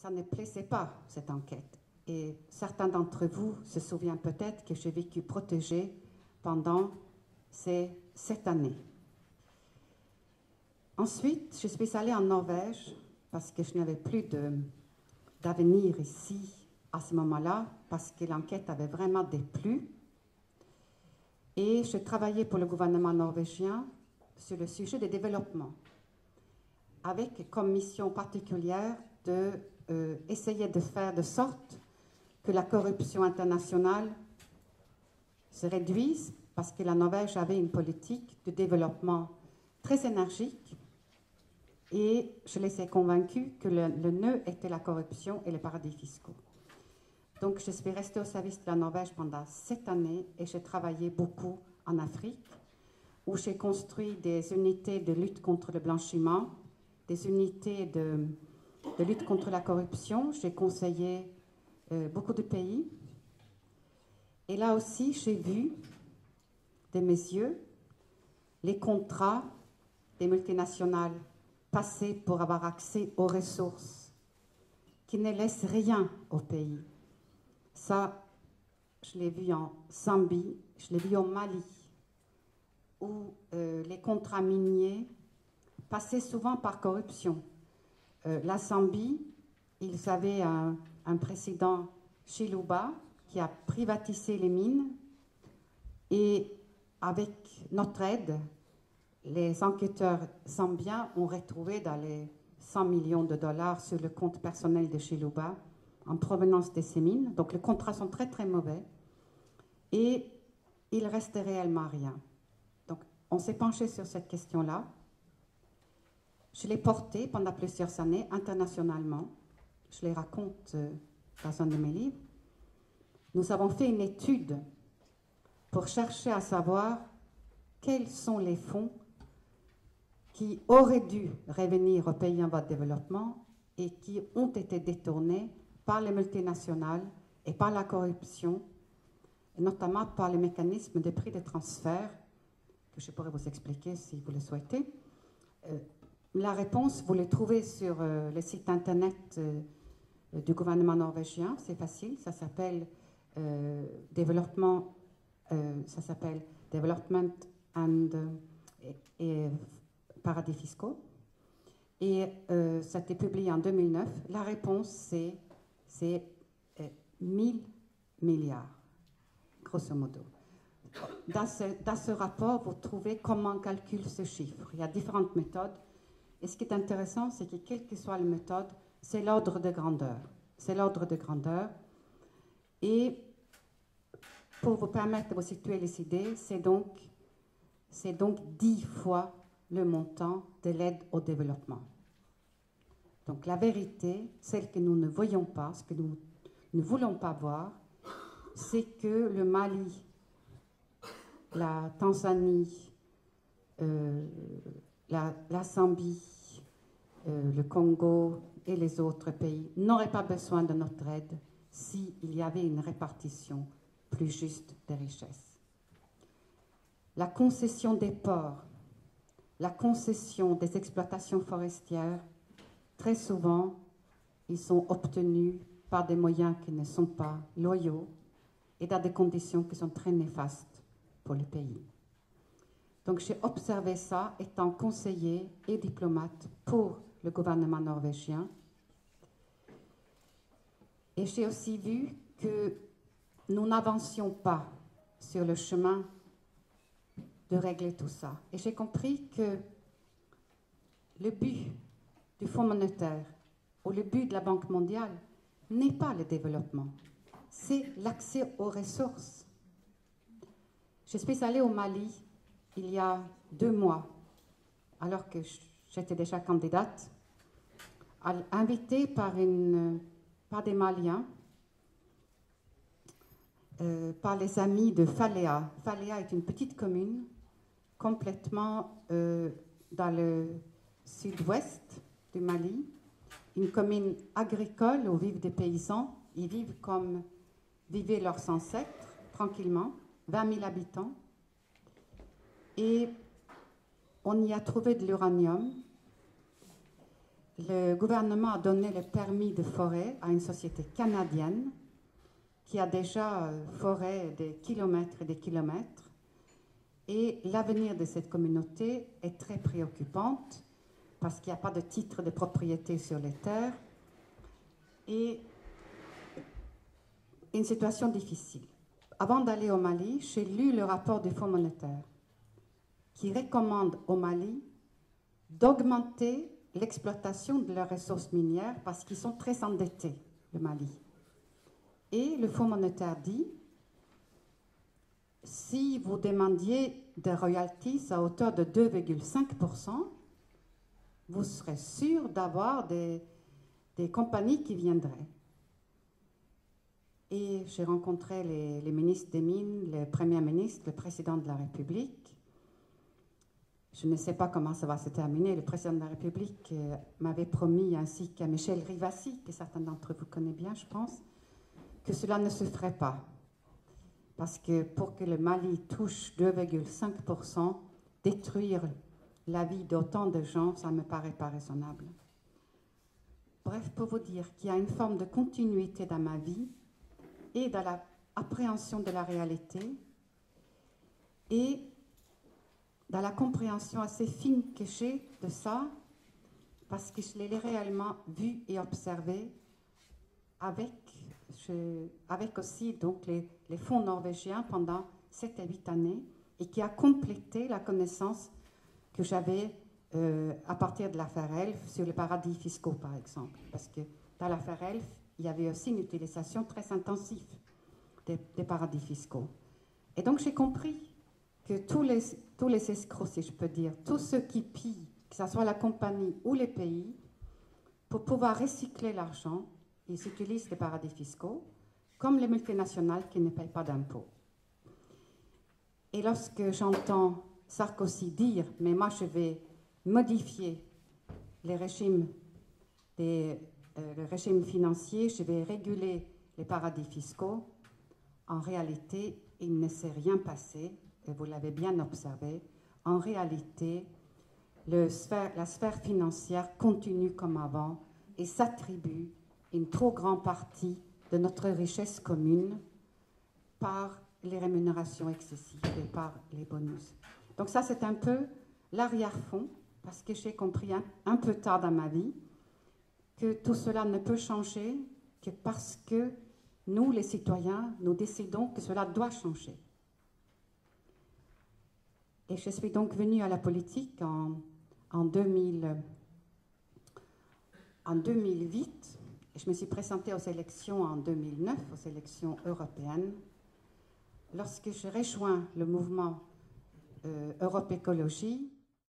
ça ne plaisait pas, cette enquête. Et certains d'entre vous se souviennent peut-être que j'ai vécu protégée pendant ces 7 années. Ensuite, je suis allée en Norvège parce que je n'avais plus d'avenir ici à ce moment-là, parce que l'enquête avait vraiment déplu. Et je travaillais pour le gouvernement norvégien sur le sujet des développements, avec comme mission particulière d'essayer de faire de sorte que la corruption internationale se réduise, parce que la Norvège avait une politique de développement très énergique, et je les ai convaincus que le nœud était la corruption et les paradis fiscaux. Donc je suis restée au service de la Norvège pendant 7 années, et j'ai travaillé beaucoup en Afrique, où j'ai construit des unités de lutte contre le blanchiment, des unités de lutte contre la corruption. J'ai conseillé beaucoup de pays. Et là aussi, j'ai vu de mes yeux les contrats des multinationales passer pour avoir accès aux ressources, qui ne laissent rien au pays. Ça, je l'ai vu en Zambie, je l'ai vu au Mali, où les contrats miniers passaient souvent par corruption. La Zambie, ils avaient un président, Chiluba, qui a privatisé les mines, et avec notre aide, les enquêteurs zambiens ont retrouvé dans les 100 millions de dollars sur le compte personnel de Chiluba en provenance de ces mines. Donc les contrats sont très très mauvais, et il reste réellement rien. Donc on s'est penché sur cette question-là. Je l'ai portée pendant plusieurs années internationalement. Je les raconte dans un de mes livres. Nous avons fait une étude pour chercher à savoir quels sont les fonds qui auraient dû revenir aux pays en voie de développement et qui ont été détournés par les multinationales et par la corruption, et notamment par les mécanismes de prix de transfert, que je pourrais vous expliquer si vous le souhaitez. La réponse, vous les trouvez sur le site internet du gouvernement norvégien, c'est facile, ça s'appelle Development and et paradis fiscaux. Et ça a été publié en 2009. La réponse, c'est 1000 milliards, grosso modo. Dans ce rapport, vous trouvez comment on calcule ce chiffre. Il y a différentes méthodes. Et ce qui est intéressant, c'est que quelle que soit la méthode, c'est l'ordre de grandeur. C'est l'ordre de grandeur. Et pour vous permettre de vous situer les idées, c'est donc 10 fois le montant de l'aide au développement. Donc la vérité, celle que nous ne voyons pas, ce que nous ne voulons pas voir, c'est que le Mali, la Tanzanie, la Zambie, le Congo et les autres pays n'auraient pas besoin de notre aide s'il y avait une répartition plus juste des richesses. La concession des ports, la concession des exploitations forestières, très souvent, ils sont obtenus par des moyens qui ne sont pas loyaux et dans des conditions qui sont très néfastes pour le pays. Donc j'ai observé ça étant conseiller et diplomate pour le gouvernement norvégien. Et j'ai aussi vu que nous n'avancions pas sur le chemin de régler tout ça. Et j'ai compris que le but du Fonds monétaire ou le but de la Banque mondiale n'est pas le développement, c'est l'accès aux ressources. Je suis allée au Mali il y a 2 mois, alors que j'étais déjà candidate, invitée par des Maliens, par les amis de Faléa. Faléa est une petite commune complètement dans le sud-ouest du Mali, une commune agricole où vivent des paysans. Ils vivent comme vivaient leurs ancêtres, tranquillement, 20 000 habitants. Et on y a trouvé de l'uranium. le gouvernement a donné le permis de forêt à une société canadienne qui a déjà forêt des kilomètres et des kilomètres. Et l'avenir de cette communauté est très préoccupante parce qu'il n'y a pas de titre de propriété sur les terres et une situation difficile. Avant d'aller au Mali, j'ai lu le rapport du Fonds monétaire qui recommande au Mali d'augmenter l'exploitation de leurs ressources minières parce qu'ils sont très endettés, le Mali. Et le Fonds monétaire dit, si vous demandiez des royalties à hauteur de 2,5%, vous serez sûr d'avoir des compagnies qui viendraient. Et j'ai rencontré les ministres des Mines, le Premier ministre, le Président de la République. Je ne sais pas comment ça va se terminer. Le Président de la République m'avait promis, ainsi qu'à Michel Rivasi, que certains d'entre vous connaissent bien, je pense, que cela ne se ferait pas. Parce que pour que le Mali touche 2,5%, détruire la vie d'autant de gens, ça ne me paraît pas raisonnable. Bref, pour vous dire qu'il y a une forme de continuité dans ma vie et dans l'appréhension de la réalité et dans la compréhension assez fine que j'ai de ça, parce que je l'ai réellement vu et observé avec aussi donc les fonds norvégiens pendant 7 à 8 années et qui a complété la connaissance que j'avais à partir de l'affaire Elf sur les paradis fiscaux, par exemple. Parce que dans l'affaire Elf, il y avait aussi une utilisation très intensive des paradis fiscaux. Et donc j'ai compris que tous les escrocs, si je peux dire, tous ceux qui pillent, que ce soit la compagnie ou les pays, pour pouvoir recycler l'argent, ils utilisent les paradis fiscaux, comme les multinationales qui ne payent pas d'impôts. Et lorsque j'entends Sarkozy dire « mais moi je vais modifier les régimes, le régime financier, je vais réguler les paradis fiscaux », en réalité, il ne s'est rien passé, et vous l'avez bien observé. En réalité, la sphère financière continue comme avant et s'attribue une trop grande partie de notre richesse commune par les rémunérations excessives et par les bonus. Donc ça, c'est un peu l'arrière-fond, parce que j'ai compris un peu tard dans ma vie que tout cela ne peut changer que parce que nous, les citoyens, nous décidons que cela doit changer. Et je suis donc venue à la politique en 2008. Je me suis présentée aux élections en 2009, aux élections européennes. Lorsque je rejoins le mouvement Europe Écologie,